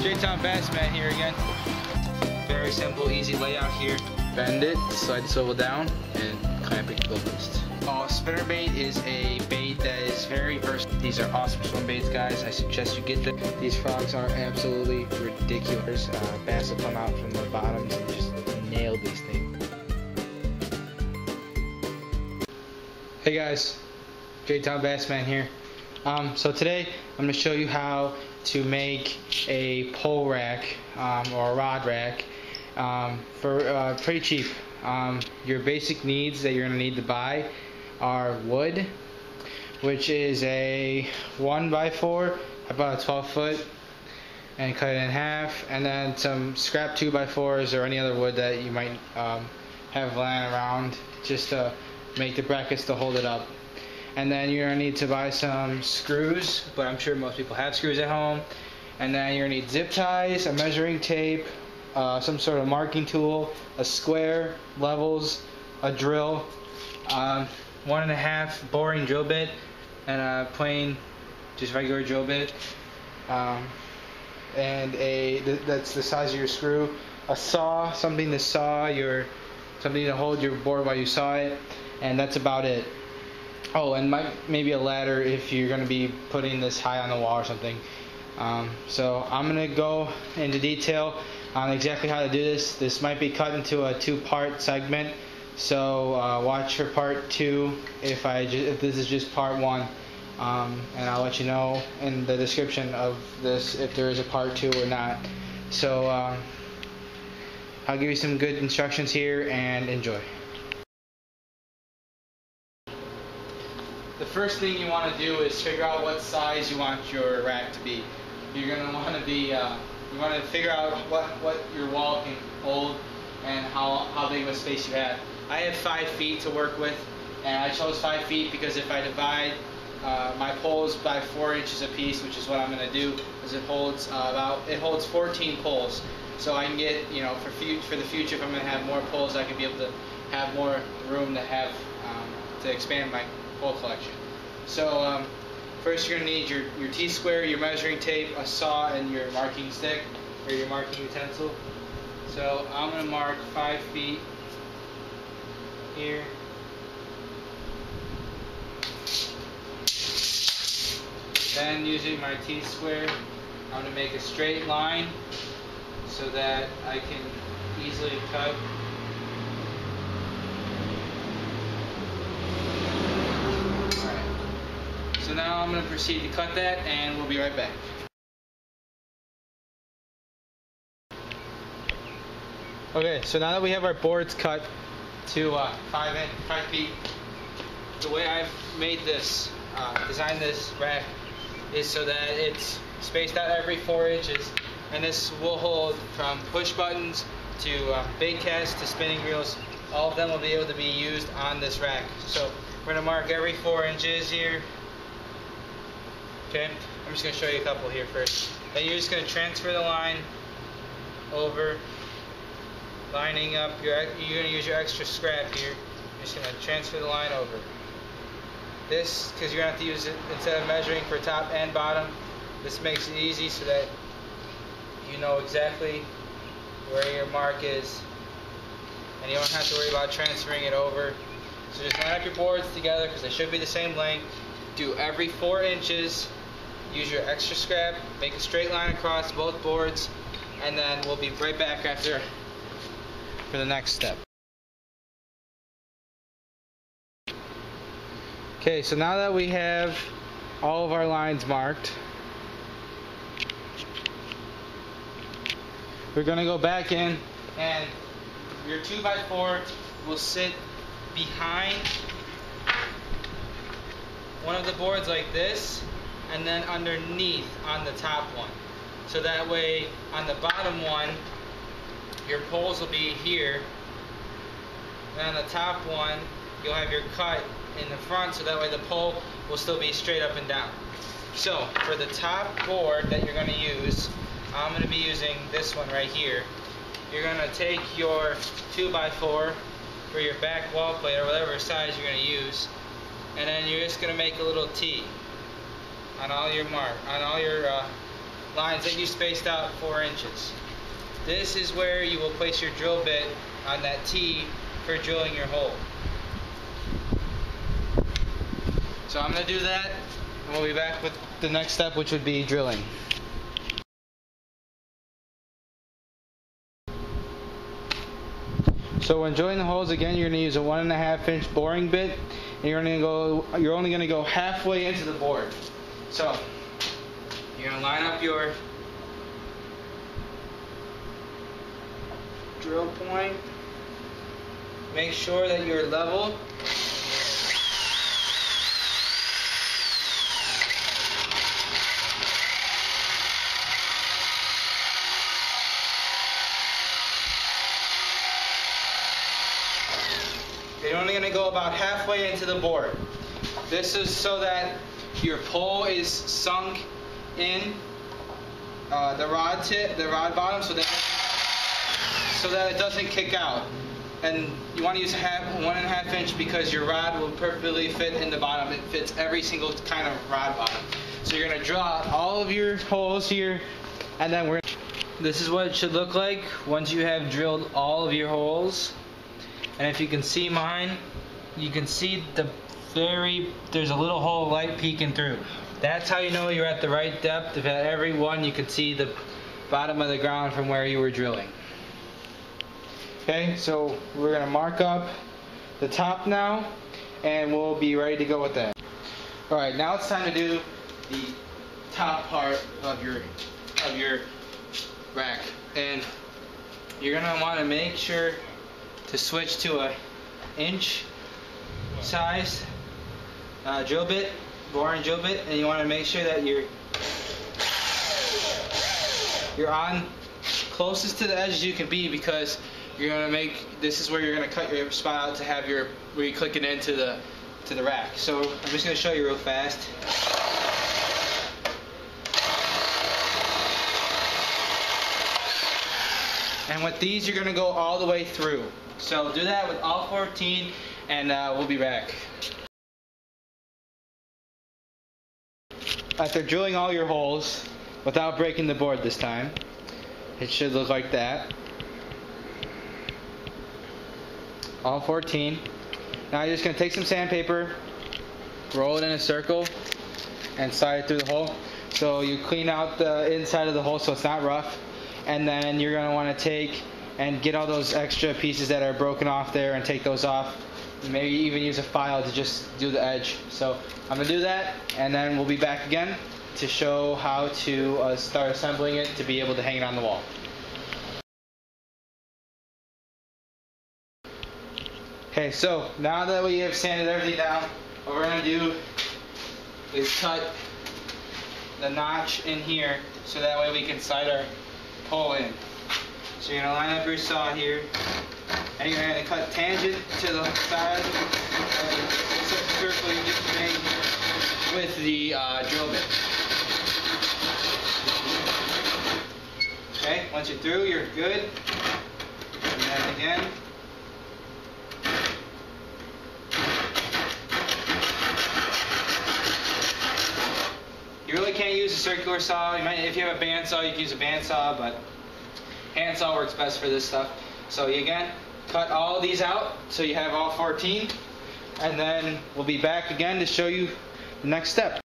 J-Town Bassman here again. Very simple, easy layout here. Bend it, slide the swivel down, and clamp it to the list. Spinnerbait is a bait that is very versatile. These are awesome swim baits, guys. I suggest you get them. These frogs are absolutely ridiculous. Bass will come out from the bottoms and just nail these things. Hey guys, J-Town Bassman here. So today I'm going to show you how to make a pole rack or a rod rack for pretty cheap. Your basic needs that you're going to need to buy are wood, which is a 1x4 about a 12 foot, and cut it in half, and then some scrap 2x4s or any other wood that you might have lying around just to make the brackets to hold it up. And then you're going to need to buy some screws, but I'm sure most people have screws at home. And then you're going to need zip ties, a measuring tape, some sort of marking tool, a square, levels, a drill, 1.5 boring drill bit, and a plain, just regular drill bit, and that's the size of your screw, a saw, something to hold your board while you saw it, and that's about it. Oh, and maybe a ladder if you're going to be putting this high on the wall or something. So I'm going to go into detail on exactly how to do this. This might be cut into a 2-part segment, so watch for part 2 if this is just part 1, and I'll let you know in the description of this if there is a part 2 or not. So I'll give you some good instructions here, and enjoy. The first thing you want to do is figure out what size you want your rack to be. You're going to want to you want to figure out what your wall can hold and how big of a space you have. I have 5 feet to work with, and I chose 5 feet because if I divide my poles by 4 inches a piece, which is what I'm going to do, is it holds 14 poles. So I can get, for the future, if I'm going to have more poles, I can be able to have more room to expand my pole collection. So first you're going to need your T-square, your measuring tape, a saw, and your marking stick or your marking utensil. So I'm going to mark 5 feet here. Then using my T-square, I'm going to make a straight line so that I can easily cut. So now I'm going to proceed to cut that, and we'll be right back. Okay, so now that we have our boards cut to 5 feet, the way I've made this, designed this rack, is so that it's spaced out every 4 inches, and this will hold from push buttons to bait casts to spinning reels. All of them will be able to be used on this rack. So we're going to mark every 4 inches here. Okay, I'm just going to show you a couple here first. Then you're just going to transfer the line over, lining up you're going to use your extra scrap here. You're just going to transfer the line over. This, because you're going to have to use it instead of measuring for top and bottom, this makes it easy so that you know exactly where your mark is, and you don't have to worry about transferring it over. So just line up your boards together because they should be the same length. Do every 4 inches. Use your extra scrap, make a straight line across both boards, and then we'll be right back after for the next step. Okay, so now that we have all of our lines marked, we're going to go back in, and your 2x4 will sit behind one of the boards like this, and then underneath on the top one. So that way on the bottom one your poles will be here, and on the top one you'll have your cut in the front, so that way the pole will still be straight up and down. So for the top board that you're going to use, I'm going to be using this one right here. You're going to take your 2x4 for your back wall plate or whatever size you're going to use, and then you're just going to make a little T on all your lines that you spaced out 4 inches. This is where you will place your drill bit on that T for drilling your hole. So I'm going to do that, and we'll be back with the next step, which would be drilling. So when drilling the holes, again, you're going to use a 1.5 inch boring bit, and you're only going to go halfway into the board. So you're going to line up your drill point. Make sure that you're level. You're only going to go about halfway into the board. This is so that your pole is sunk in the rod bottom, so that it doesn't kick out. And you want to use 1.5 inch because your rod will perfectly fit in the bottom. It fits every single kind of rod bottom. So you're going to drill out all of your holes here, and then this is what it should look like once you have drilled all of your holes. And if you can see mine, you can see there's a little hole of light peeking through. That's how you know you're at the right depth. If at every one you can see the bottom of the ground from where you were drilling. Okay, so we're going to mark up the top now, and we'll be ready to go with that. Alright, now it's time to do the top part of your rack. And you're going to want to make sure to switch to a inch size drill bit, boring drill bit, and you want to make sure that you're on closest to the edge as you can be, because you're going to this is where you're going to cut your spot out to have where you click it into the rack. So I'm just going to show you real fast. And with these, you're going to go all the way through. So do that with all 14, and we'll be back. After drilling all your holes, without breaking the board this time, it should look like that. All 14. Now you're just going to take some sandpaper, roll it in a circle, and slide it through the hole. So you clean out the inside of the hole so it's not rough. And then you're going to want to take and get all those extra pieces that are broken off there and take those off. Maybe even use a file to just do the edge. So I'm going to do that, and then we'll be back again to show how to start assembling it to be able to hang it on the wall. Okay, so now that we have sanded everything down, what we're going to do is cut the notch in here so that way we can slide our pole in. So you're going to line up your saw here, and you're going to cut tangent to the side of the circle you just made with the drill bit. Okay, once you're through, you're good. And then again. You really can't use a circular saw. If you have a bandsaw, you can use a bandsaw, but handsaw works best for this stuff. So you again cut all of these out so you have all 14, and then we'll be back again to show you the next step.